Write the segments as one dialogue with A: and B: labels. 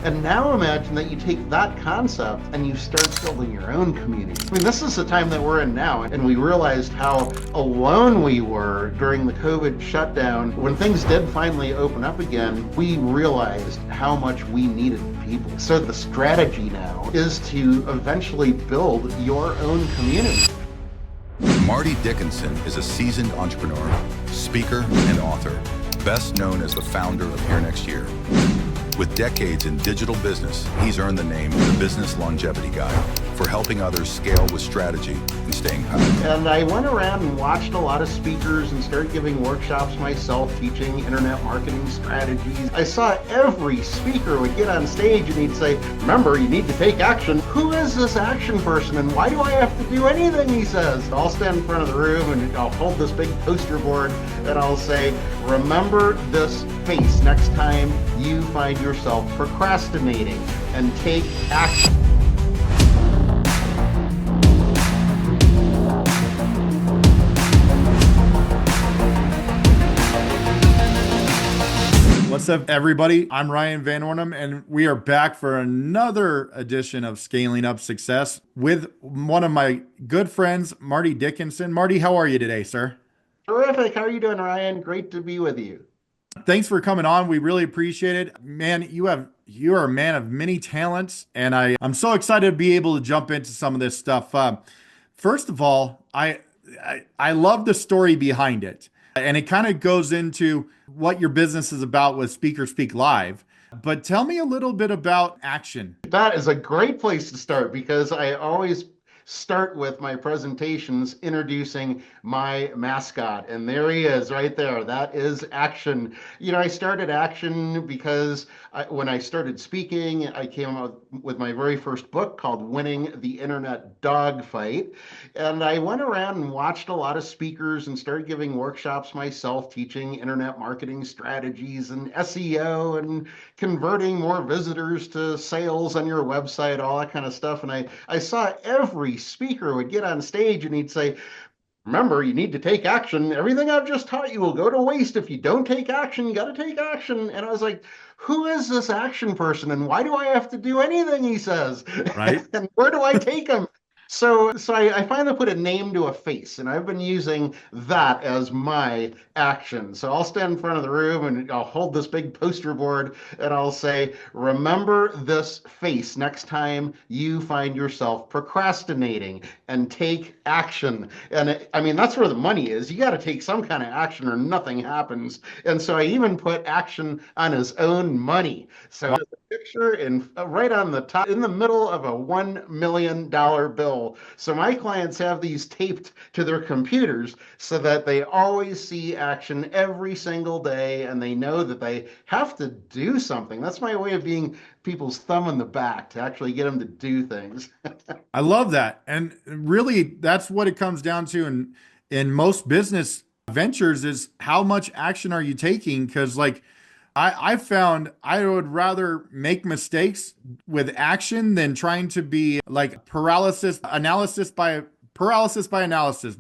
A: And now imagine that you take that concept and you start building your own community. I mean, this is the time that we're in now, and we realized how alone we were during the COVID shutdown. When things did finally open up again, we realized how much we needed people. So the strategy now is to eventually build your own community.
B: Marty Dickinson is a seasoned entrepreneur, speaker, and author, best known as the founder of Here Next Year. With decades in digital business, he's earned the name the Business Longevity Guy for helping others scale with strategy and staying power.
A: And I went around and watched a lot of speakers and started giving workshops myself, teaching internet marketing strategies. I saw every speaker would get on stage and he'd say, remember, you need to take action. Who is this action person and why do I have to do anything he says? I'll stand in front of the room and I'll hold this big poster board and I'll say, remember this face next time you find yourself procrastinating and take action.
C: What's up, everybody? I'm Ryan Van Ornum, and we are back for another edition of Scaling Up Success with one of my good friends, Marty Dickinson. Marty, how are you today, sir?
A: Terrific. How are you doing, Ryan? Great to be with you.
C: Thanks for coming on. We really appreciate it. Man, you are a man of many talents, and I'm so excited to be able to jump into some of this stuff. First of all, I love the story behind it. And it kind of goes into what your business is about with Speaker Speak Live. But tell me a little bit about action.
A: That is a great place to start because I always start with my presentations introducing my mascot. And there he is right there. That is action. You know, I started action because when I started speaking, I came out with my very first book called Winning the Internet Dogfight. And I went around and watched a lot of speakers and started giving workshops myself, teaching internet marketing strategies and SEO and converting more visitors to sales on your website, all that kind of stuff. And I saw every speaker would get on stage and he'd say, remember, you need to take action. Everything I've just taught you will go to waste if you don't take action. You got to take action. And I was like, who is this action person and why do I have to do anything he says?
C: Right.
A: And where do I take him? So I finally put a name to a face, and I've been using that as my action. So I'll stand in front of the room and I'll hold this big poster board and I'll say, remember this face next time you find yourself procrastinating and take action. And I mean, that's where the money is. You got to take some kind of action or nothing happens. And so I even put action on his own money. So the picture right on the top, in the middle of a $1 million bill. So my clients have these taped to their computers so that they always see action every single day and they know that they have to do something. That's my way of being people's thumb in the back to actually get them to do things.
C: I love that. And really, that's what it comes down to in most business ventures is how much action are you taking? Because I found I would rather make mistakes with action than trying to be like paralysis by analysis.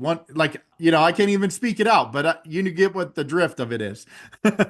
C: I can't even speak it out, but you get what the drift of it is.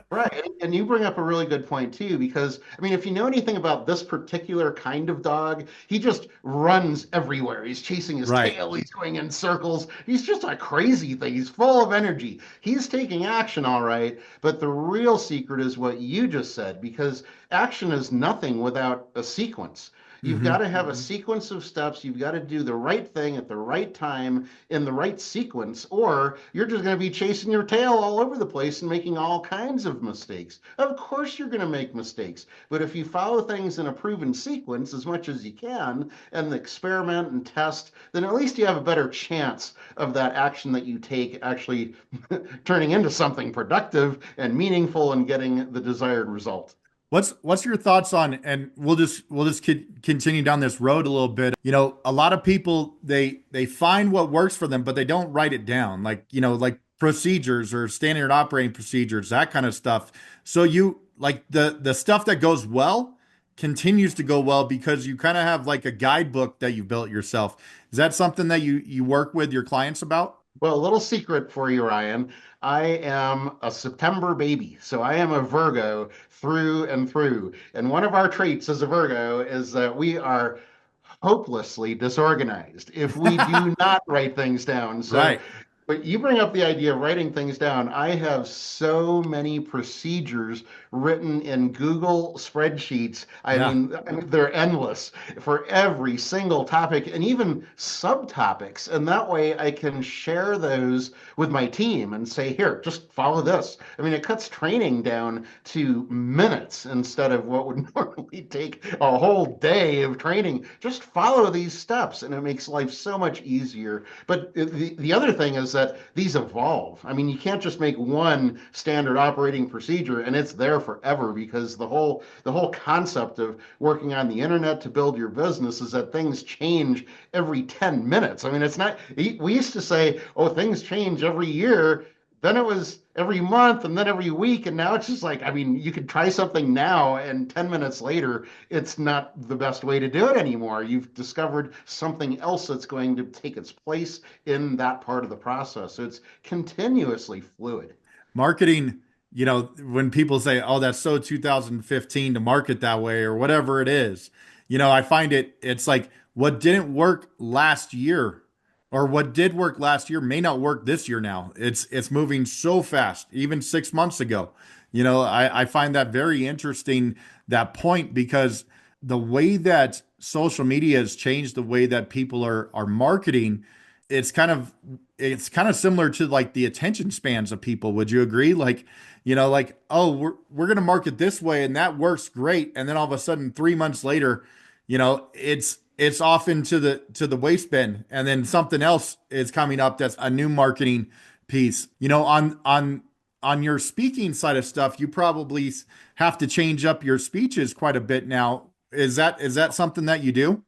A: Right. And you bring up a really good point too, because I mean, if you know anything about this particular kind of dog, he just runs everywhere. He's chasing his tail. He's going in circles. He's just a crazy thing. He's full of energy. He's taking action, all right. But the real secret is what you just said, because action is nothing without a sequence. You've got to have a sequence of steps. You've got to do the right thing at the right time in the right sequence, or you're just going to be chasing your tail all over the place and making all kinds of mistakes. Of course, you're going to make mistakes. But if you follow things in a proven sequence as much as you can and experiment and test, then at least you have a better chance of that action that you take actually turning into something productive and meaningful and getting the desired result.
C: What's your thoughts on, and we'll just continue down this road a little bit. You know, a lot of people, they find what works for them, but they don't write it down, like procedures or standard operating procedures, that kind of stuff. So you like the stuff that goes well continues to go well because you kind of have like a guidebook that you built yourself. Is that something that you work with your clients about?
A: Well, a little secret for you, Ryan. I am a September baby, so I am a Virgo through and through. And one of our traits as a Virgo is that we are hopelessly disorganized if we do not write things down. So,
C: Right.
A: but you bring up the idea of writing things down. I have so many procedures written in Google spreadsheets.
C: Yeah.
A: I mean, they're endless for every single topic and even subtopics. And that way I can share those with my team and say, here, just follow this. I mean, it cuts training down to minutes instead of what would normally take a whole day of training. Just follow these steps and it makes life so much easier. But the other thing is that these evolve. I mean, you can't just make one standard operating procedure and it's there forever because the whole concept of working on the internet to build your business is that things change every 10 minutes. I mean, it's not, we used to say, oh, things change every year. Then it was every month and then every week. And now it's just like, I mean, you could try something now and 10 minutes later, it's not the best way to do it anymore. You've discovered something else that's going to take its place in that part of the process. So it's continuously fluid.
C: Marketing, when people say, "Oh, that's so 2015 to market that way," or whatever it is, I find it's like what didn't work last year or what did work last year may not work this year now. It's moving so fast, even 6 months ago. I find that very interesting, that point, because the way that social media has changed the way that people are marketing, it's kind of it's kind of similar to like the attention spans of people. Would you agree? Like, like, oh, we're gonna market this way and that works great. And then all of a sudden, 3 months later, it's off into the waste bin. And then something else is coming up that's a new marketing piece. On your speaking side of stuff, you probably have to change up your speeches quite a bit now. Is that something that you do?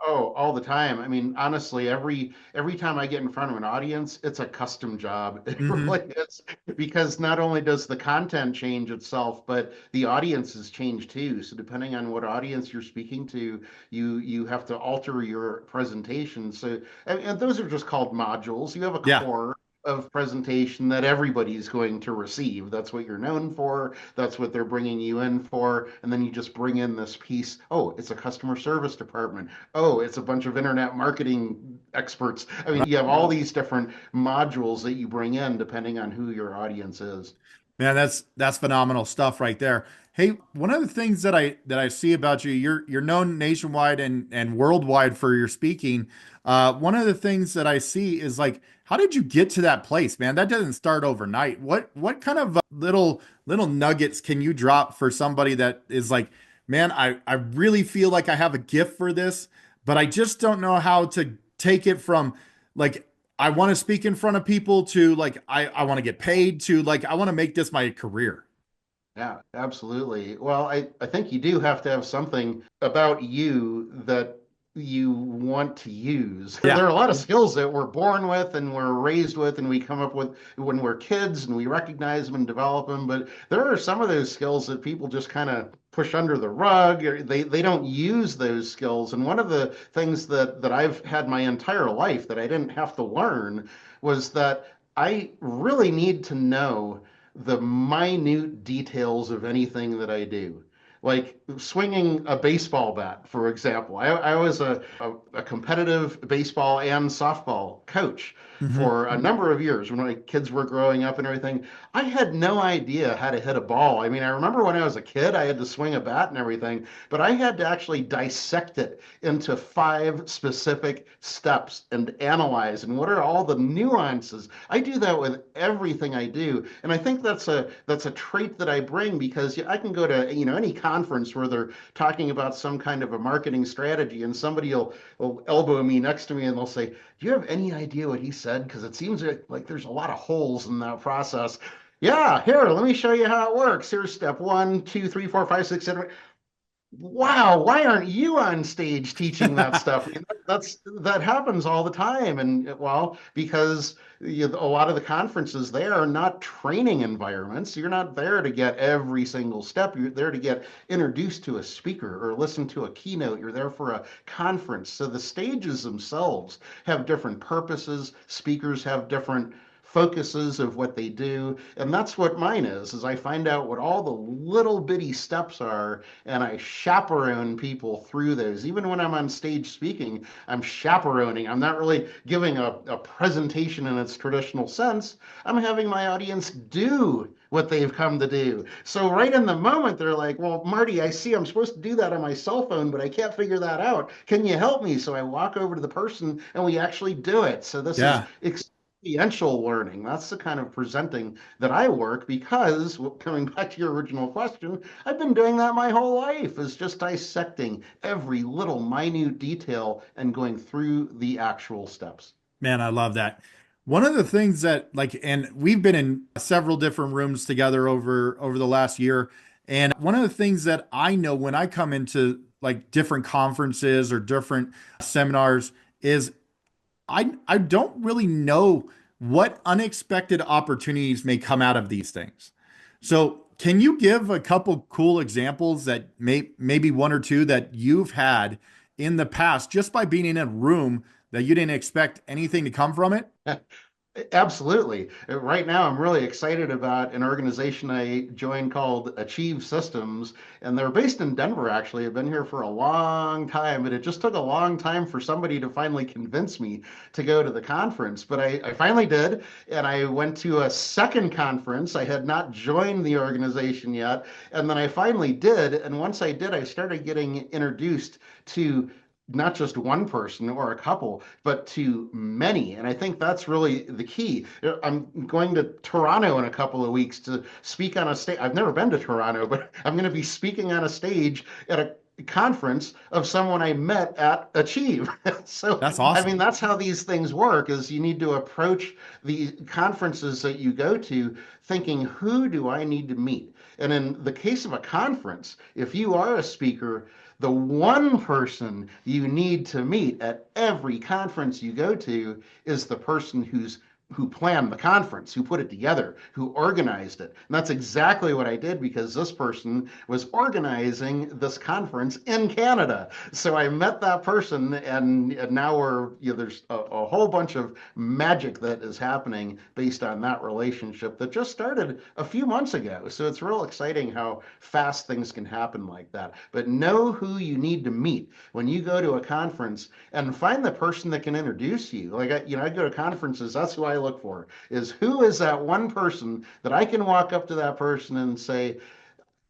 A: Oh, all the time. I mean, honestly, every time I get in front of an audience, it's a custom job. It really
C: Hmm.
A: is because not only does the content change itself, but the audiences change too. So depending on what audience you're speaking to, you have to alter your presentation. So and those are just called modules. You have a
C: Yeah.
A: core of presentation that everybody's going to receive. That's what you're known for. That's what they're bringing you in for. And then you just bring in this piece. Oh, it's a customer service department. Oh, it's a bunch of internet marketing experts. I mean, you have all these different modules that you bring in depending on who your audience is.
C: Man, that's phenomenal stuff right there. Hey, one of the things that I see about you, you're known nationwide and worldwide for your speaking. One of the things that I see is like, how did you get to that place, man? That doesn't start overnight. What kind of little nuggets can you drop for somebody that is like, man, I really feel like I have a gift for this, but I just don't know how to take it from like I want to speak in front of people to like I want to get paid to like I want to make this my career.
A: Yeah, absolutely. Well, I think you do have to have something about you that you want to use.
C: Yeah.
A: There are a lot of skills that we're born with and we're raised with and we come up with when we're kids and we recognize them and develop them. But there are some of those skills that people just kind of push under the rug or they don't use those skills. And one of the things that I've had my entire life that I didn't have to learn was that I really need to know the minute details of anything that I do. Like swinging a baseball bat, for example. I was a competitive baseball and softball coach
C: Hmm.
A: for a number of years when my kids were growing up and everything. I had no idea how to hit a ball. I mean, I remember when I was a kid, I had to swing a bat and everything, but I had to actually dissect it into five specific steps and analyze and what are all the nuances. I do that with everything I do, and I think that's a trait that I bring because I can go to any conference where they're talking about some kind of a marketing strategy, and somebody will elbow me next to me and they'll say, "Do you have any idea what he said? Because it seems like there's a lot of holes in that process." Yeah, here, let me show you how it works. Here's step one, two, three, four, five, six, seven. wow, why aren't you on stage teaching that stuff? I mean, that happens all the time. And well, because a lot of the conferences there are not training environments. You're not there to get every single step. You're there to get introduced to a speaker or listen to a keynote. You're there for a conference. So the stages themselves have different purposes. Speakers have different focuses of what they do. And that's what mine is I find out what all the little bitty steps are and I chaperone people through those. Even when I'm on stage speaking, I'm chaperoning. I'm not really giving a presentation in its traditional sense. I'm having my audience do what they've come to do. So right in the moment, they're like, well, Marty, I see I'm supposed to do that on my cell phone, but I can't figure that out. Can you help me? So I walk over to the person and we actually do it. So this is
C: Yeah.
A: experiential learning. That's the kind of presenting that I work because, coming back to your original question, I've been doing that my whole life, is just dissecting every little minute detail and going through the actual steps.
C: Man, I love that. One of the things that like, and we've been in several different rooms together over the last year. And one of the things that I know when I come into like different conferences or different seminars is I don't really know what unexpected opportunities may come out of these things. So can you give a couple cool examples that maybe one or two that you've had in the past just by being in a room that you didn't expect anything to come from it?
A: Absolutely. Right now, I'm really excited about an organization I joined called Achieve Systems, and they're based in Denver, actually. I've been here for a long time, but it just took a long time for somebody to finally convince me to go to the conference. But I finally did, and I went to a second conference. I had not joined the organization yet, and then I finally did. And once I did, I started getting introduced to not just one person or a couple, but to many. And I think that's really the key. I'm going to Toronto in a couple of weeks to speak on a stage. I've never been to Toronto, but I'm going to be speaking on a stage at a conference of someone I met at Achieve. So,
C: That's
A: I mean,
C: awesome.
A: that's how these things work is you need to approach the conferences that you go to thinking, who do I need to meet? And in the case of a conference, if you are a speaker, the one person you need to meet at every conference you go to is the person who planned the conference, who put it together, who organized it. And that's exactly what I did because this person was organizing this conference in Canada. So I met that person, and now there's a whole bunch of magic that is happening based on that relationship that just started a few months ago. So it's real exciting how fast things can happen like that. But know who you need to meet when you go to a conference and find the person that can introduce you. Like I go to conferences, that's who I look for, is who is that one person that I can walk up to that person and say,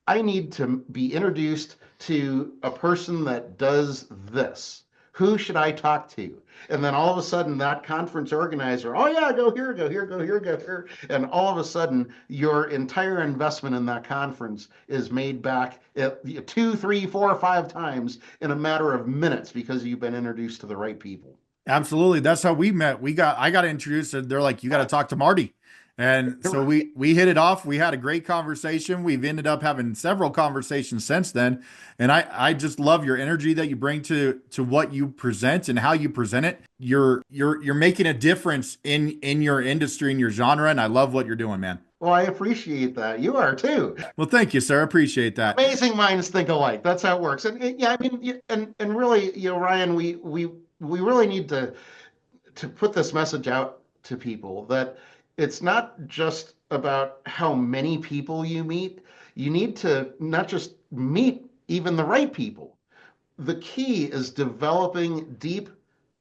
A: I need to be introduced to a person that does this. Who should I talk to? And then all of a sudden, that conference organizer, oh yeah, go here, go here, go here, go here. And all of a sudden, your entire investment in that conference is made back at 2, 3, 4, 5 times in a matter of minutes because you've been introduced to the right people.
C: Absolutely. That's how we met. I got introduced and they're like, you got to talk to Marty. And so we hit it off. We had a great conversation. We've ended up having several conversations since then. And I just love your energy that you bring to what you present and how you present it. You're making a difference in your industry, in your genre. And I love what you're doing, man.
A: Well, I appreciate that. You are too.
C: Well, thank you, sir. I appreciate that.
A: Amazing minds think alike. That's how it works. And yeah, I mean, and really, Ryan, we really need to put this message out to people that it's not just about how many people you meet. You need to not just meet even the right people. The key is developing deep,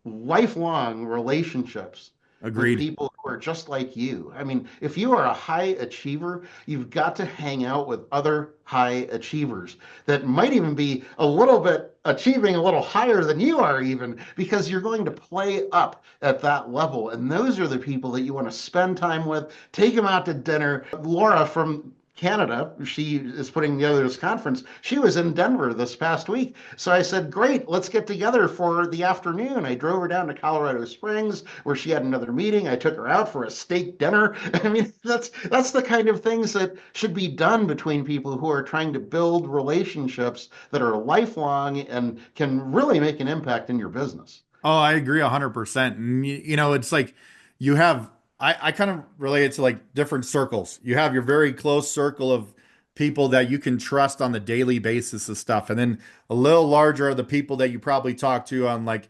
A: lifelong relationships with
C: Agreed.
A: people who are just like you. I mean, if you are a high achiever, you've got to hang out with other high achievers that might even be a little bit achieving a little higher than you are, even because you're going to play up at that level. And those are the people that you want to spend time with, take them out to dinner. Laura from Canada. She is putting together this conference. She was in Denver this past week. So I said, great, let's get together for the afternoon. I drove her down to Colorado Springs where she had another meeting. I took her out for a steak dinner. I mean, that's the kind of things that should be done between people who are trying to build relationships that are lifelong and can really make an impact in your business.
C: Oh, I agree 100%. And it's like you have, I kind of relate it to like different circles. You have your very close circle of people that you can trust on the daily basis of stuff. And then a little larger are the people that you probably talk to on like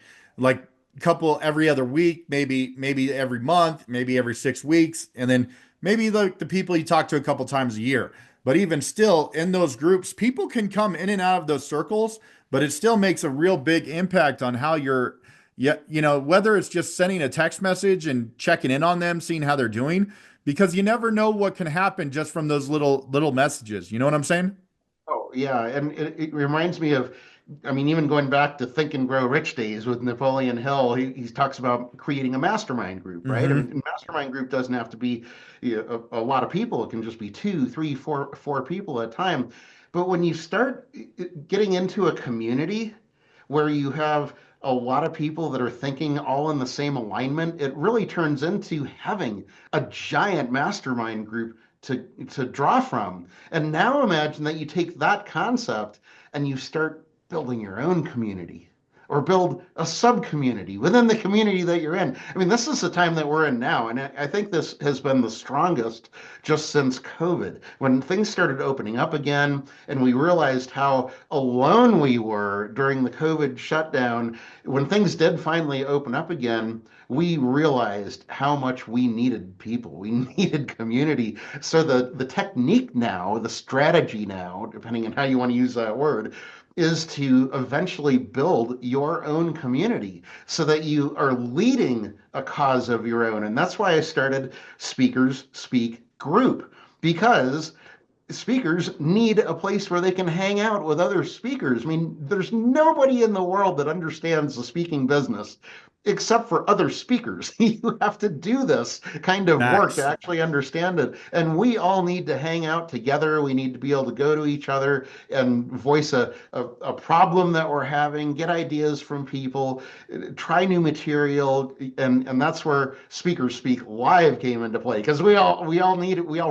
C: couple every other week, maybe every month, maybe every 6 weeks. And then maybe like the people you talk to a couple times a year. But even still in those groups, people can come in and out of those circles, but it still makes a real big impact on how you're, yeah, whether it's just sending a text message and checking in on them, seeing how they're doing, because you never know what can happen just from those little messages. You know what I'm saying?
A: Oh, yeah. And it reminds me of, I mean, even going back to Think and Grow Rich days with Napoleon Hill, he talks about creating a mastermind group, right? I
C: Mm-hmm.
A: mean, a mastermind group doesn't have to be a lot of people. It can just be two, three, four people at a time. But when you start getting into a community where you have a lot of people that are thinking all in the same alignment, it really turns into having a giant mastermind group to draw from. And now imagine that you take that concept and you start building your own community or build a sub community within the community that you're in. I mean, this is the time that we're in now. And I think this has been the strongest just since COVID, when things started opening up again and we realized how alone we were during the COVID shutdown. When things did finally open up again, we realized how much we needed people. We needed community. So the technique now, the strategy now, depending on how you want to use that word, is to eventually build your own community so that you are leading a cause of your own. And that's why I started Speakers Speak Group, because speakers need a place where they can hang out with other speakers. I mean, there's nobody in the world that understands the speaking business except for other speakers. You have to do this kind of work to
C: Max.
A: actually understand it. And we all need to hang out together. We need to be able to go to each other and voice a problem that we're having, get ideas from people, try new material. And that's where Speakers Speak Live came into play, because we all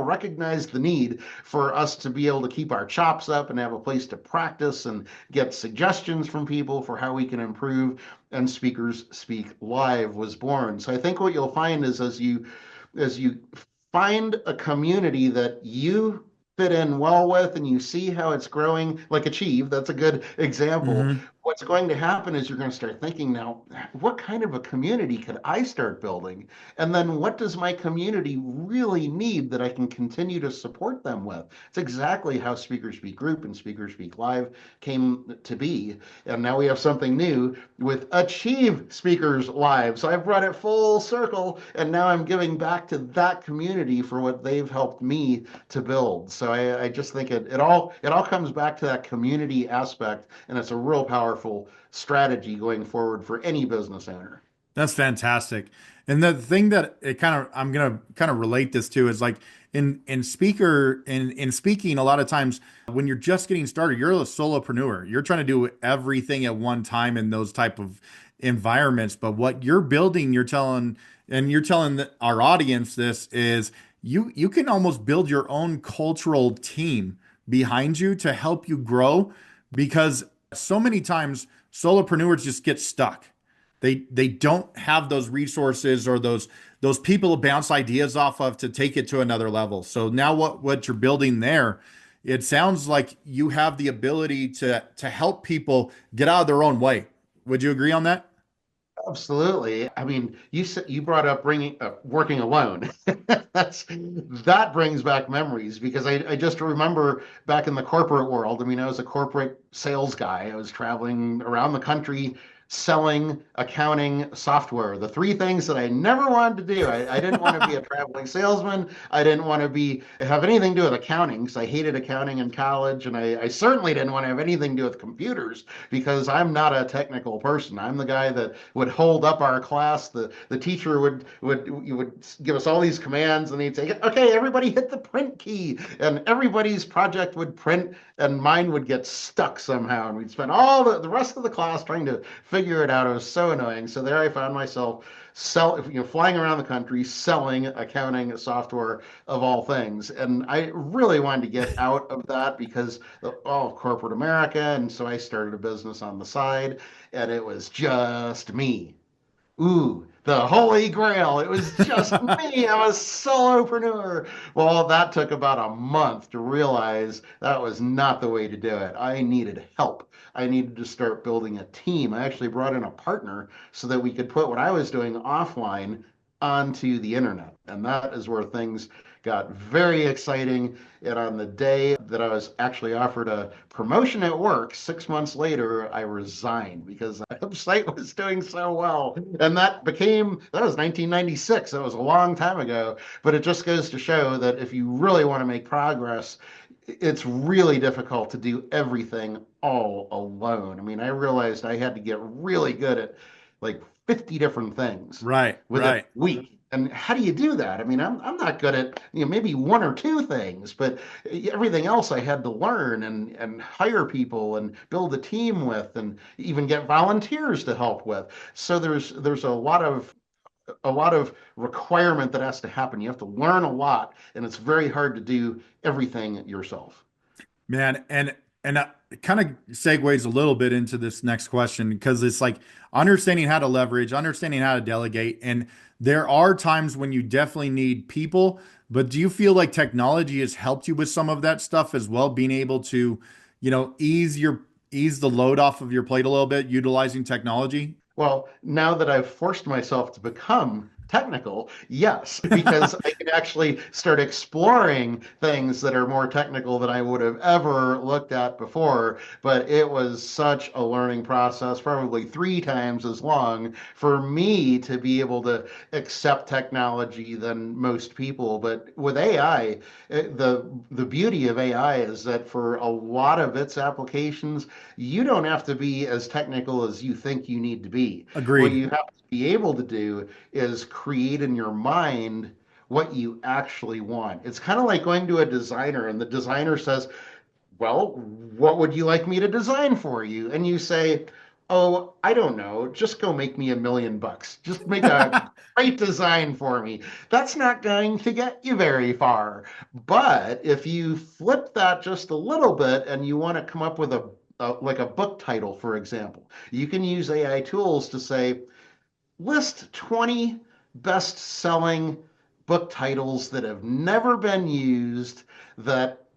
A: recognize the need for us to be able to keep our chops up and have a place to practice and get suggestions from people for how we can improve. And Speakers Speak Live was born. So I think what you'll find is as you find a community that you fit in well with and you see how it's growing, like Achieve, that's a good example.
C: Mm-hmm.
A: What's going to happen is you're going to start thinking now, what kind of a community could I start building? And then what does my community really need that I can continue to support them with? It's exactly how Speakers Speak Group and Speakers Speak Live came to be. And now we have something new with Achieve Speakers Live. So I've brought it full circle, and now I'm giving back to that community for what they've helped me to build. So I just think it all comes back to that community aspect, and it's a real powerful strategy going forward for any business owner.
C: That's fantastic. And the thing that I'm gonna kind of relate this to is like in speaking, a lot of times when you're just getting started, you're a solopreneur. You're trying to do everything at one time in those type of environments. But what you're building, you're telling our audience this is you can almost build your own cultural team behind you to help you grow, because so many times solopreneurs just get stuck. They don't have those resources or those people to bounce ideas off of to take it to another level. So now what you're building there, it sounds like you have the ability to help people get out of their own way. Would you agree on that?
A: Absolutely. I mean, you brought up bringing working alone. That brings back memories, because I just remember back in the corporate world. I mean, I was a corporate sales guy. I was traveling around the country selling accounting software, the three things that I never wanted to do. I didn't want to be a traveling salesman. I didn't want to have anything to do with accounting because I hated accounting in college, and I certainly didn't want to have anything to do with computers because I'm not a technical person. I'm the guy that would hold up our class. The teacher would give us all these commands, and he'd say, "Okay, everybody hit the print key," and everybody's project would print, and mine would get stuck somehow, and we'd spend all the rest of the class trying to figure it out. It was so annoying. So there I found myself flying around the country selling accounting software of all things. And I really wanted to get out of that because of all corporate America. And so I started a business on the side, and it was just me. Ooh, the holy grail. It was just me. I'm a solopreneur. Well, that took about a month to realize that was not the way to do it. I needed help. I needed to start building a team. I actually brought in a partner so that we could put what I was doing offline onto the internet. And that is where things got very exciting. And on the day that I was actually offered a promotion at work, 6 months later, I resigned because the website was doing so well. And that was 1996. That was a long time ago. But it just goes to show that if you really want to make progress, it's really difficult to do everything all alone. I mean, I realized I had to get really good at like 50 different things
C: Right,
A: within a
C: right.
A: week. And how do you do that? I mean, I'm not good at, maybe one or two things, but everything else I had to learn and hire people and build a team with and even get volunteers to help with. So there's a lot of requirement that has to happen. You have to learn a lot, and it's very hard to do everything yourself.
C: Man, and it kind of segues a little bit into this next question because it's like understanding how to leverage, understanding how to delegate, and there are times when you definitely need people, but do you feel like technology has helped you with some of that stuff as well, being able to, ease the load off of your plate a little bit utilizing technology?
A: Well, now that I've forced myself to become technical, yes, because I can actually start exploring things that are more technical than I would have ever looked at before. But it was such a learning process, probably three times as long for me to be able to accept technology than most people. But with AI, the beauty of AI is that for a lot of its applications, you don't have to be as technical as you think you need to be. What
C: Agreed.
A: you have to be able to do is create in your mind what you actually want. It's kind of like going to a designer and the designer says, "Well, what would you like me to design for you?" And you say, "Oh, I don't know. Just go make me $1 million. Just make a great design for me." That's not going to get you very far. But if you flip that just a little bit and you want to come up with like a book title, for example, you can use AI tools to say, list 20 best-selling book titles that have never been used that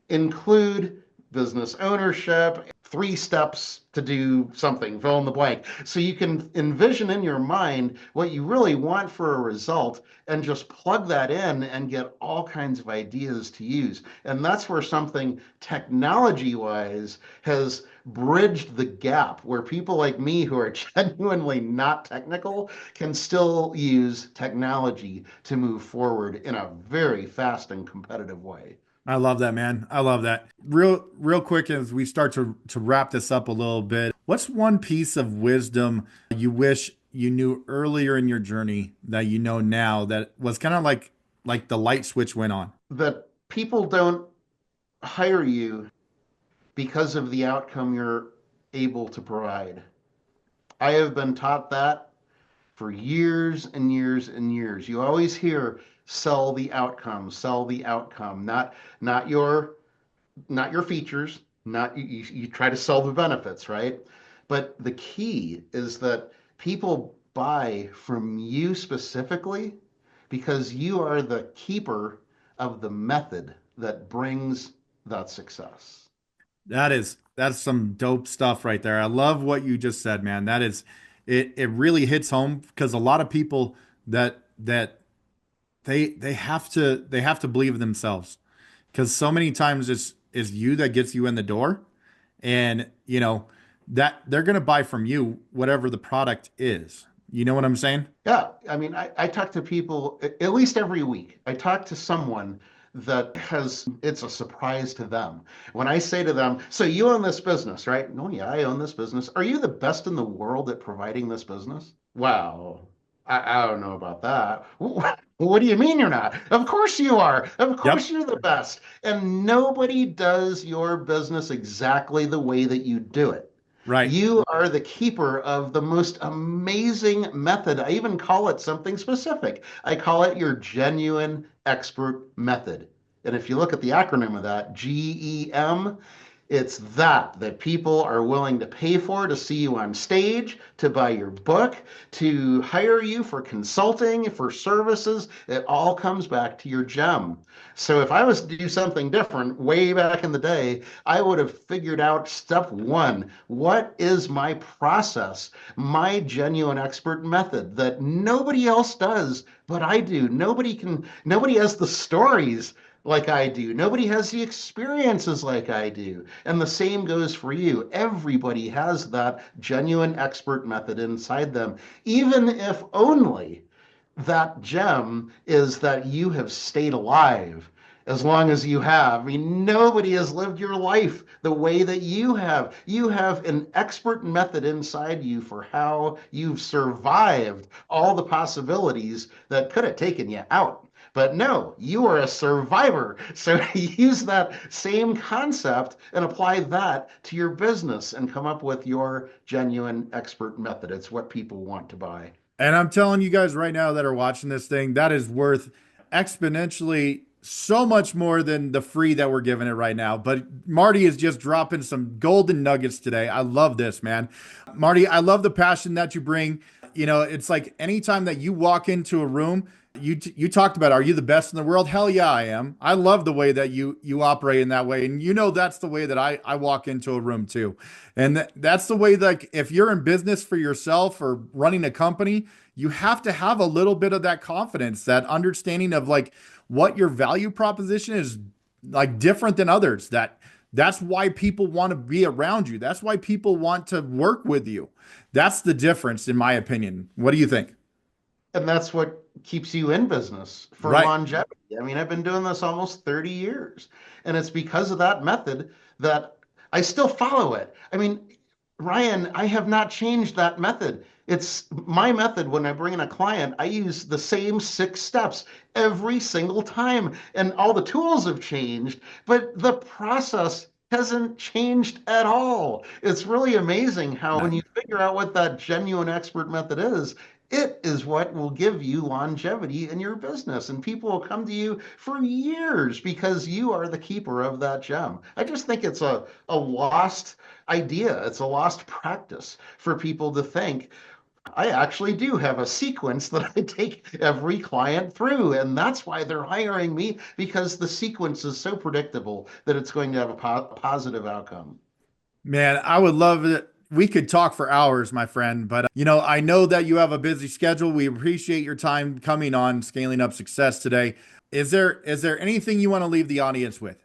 A: include business ownership, 3 steps to do something, fill in the blank. So you can envision in your mind what you really want for a result and just plug that in and get all kinds of ideas to use. And that's where something technology wise has bridged the gap where people like me who are genuinely not technical can still use technology to move forward in a very fast and competitive way.
C: I love that, man. I love that. Real quick as we start to wrap this up a little bit. What's one piece of wisdom you wish you knew earlier in your journey that you know now that was kind of like the light switch went on?
A: That people don't hire you because of the outcome you're able to provide. I have been taught that for years and years and years. You always hear sell the outcome, not your features, not you try to sell the benefits, right? But the key is that people buy from you specifically because you are the keeper of the method that brings that success.
C: That's some dope stuff right there. I love what you just said, man. It really hits home because a lot of people that they have to believe in themselves because so many times it's you that gets you in the door. And, that they're going to buy from you, whatever the product is. You know what I'm saying?
A: Yeah, I mean, I talk to people at least every week. I talk to someone that has, it's a surprise to them. When I say to them, so you own this business, right? No, yeah, I own this business. Are you the best in the world at providing this business? Wow. I don't know about that. What do you mean you're not? Of course you are. Of course
C: Yep.
A: you're the best. And nobody does your business exactly the way that you do it.
C: Right.
A: You are the keeper of the most amazing method. I even call it something specific. I call it your genuine expert method. And if you look at the acronym of that, GEM, it's that people are willing to pay for to see you on stage, to buy your book, to hire you for consulting, for services. It all comes back to your gem. So if I was to do something different way back in the day, I would have figured out step one. What is my process, my genuine expert method that nobody else does, but I do? Nobody has the stories like I do. Nobody has the experiences like I do. And the same goes for you. Everybody has that genuine expert method inside them, even if only that gem is that you have stayed alive as long as you have. I mean, nobody has lived your life the way that you have. You have an expert method inside you for how you've survived all the possibilities that could have taken you out. But no, you are a survivor. So use that same concept and apply that to your business and come up with your genuine expert method. It's what people want to buy.
C: And I'm telling you guys right now that are watching this thing, that is worth exponentially so much more than the free that we're giving it right now. But Marty is just dropping some golden nuggets today. I love this, man. Marty, I love the passion that you bring. You know, it's like anytime that you walk into a room, you talked about, are you the best in the world? Hell yeah, I am. I love the way that you operate in that way. And you know, that's the way that I walk into a room too. And that's the way, like, if you're in business for yourself or running a company, you have to have a little bit of that confidence, that understanding of like what your value proposition is, like different than others. That's why people want to be around you. That's why people want to work with you. That's the difference, in my opinion. What do you think?
A: And that's what keeps you in business for
C: Right.
A: longevity. I mean, I've been doing this almost 30 years, and it's because of that method that I still follow it. I mean, Ryan, I have not changed that method. It's my method. When I bring in a client, I use the same 6 steps every single time, and all the tools have changed, but the process hasn't changed at all. It's really amazing how when you figure out what that genuine expert method is, it is what will give you longevity in your business. And people will come to you for years because you are the keeper of that gem. I just think it's a lost idea. It's a lost practice for people to think, I actually do have a sequence that I take every client through. And that's why they're hiring me, because the sequence is so predictable that it's going to have a positive outcome.
C: Man, I would love it. We could talk for hours, my friend, but you know, I know that you have a busy schedule. We appreciate your time coming on Scaling Up Success today. Is there anything you want to leave the audience with?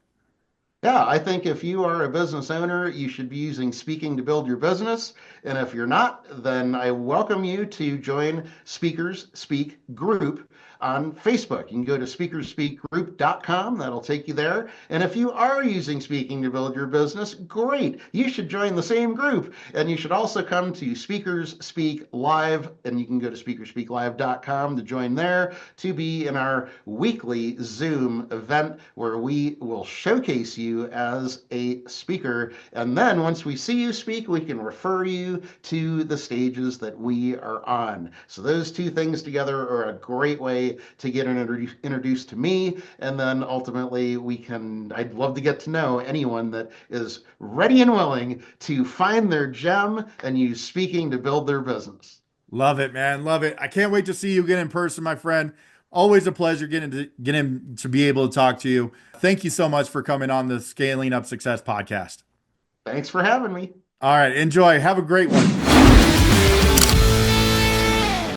A: Yeah, I think if you are a business owner, you should be using speaking to build your business. And if you're not, then I welcome you to join Speakers Speak Group on Facebook. You can go to speakerspeakgroup.com. That'll take you there. And if you are using speaking to build your business, great. You should join the same group. And you should also come to Speakers Speak Live. And you can go to speakerspeaklive.com to join there to be in our weekly Zoom event where we will showcase you as a speaker. And then once we see you speak, we can refer you to the stages that we are on. So those two things together are a great way to get introduced to me. And then ultimately I'd love to get to know anyone that is ready and willing to find their gem and use speaking to build their business.
C: Love it, man. Love it. I can't wait to see you again in person, my friend. Always a pleasure getting to be able to talk to you. Thank you so much for coming on the Scaling Up Success podcast.
A: Thanks for having me.
C: All right. Enjoy. Have a great one.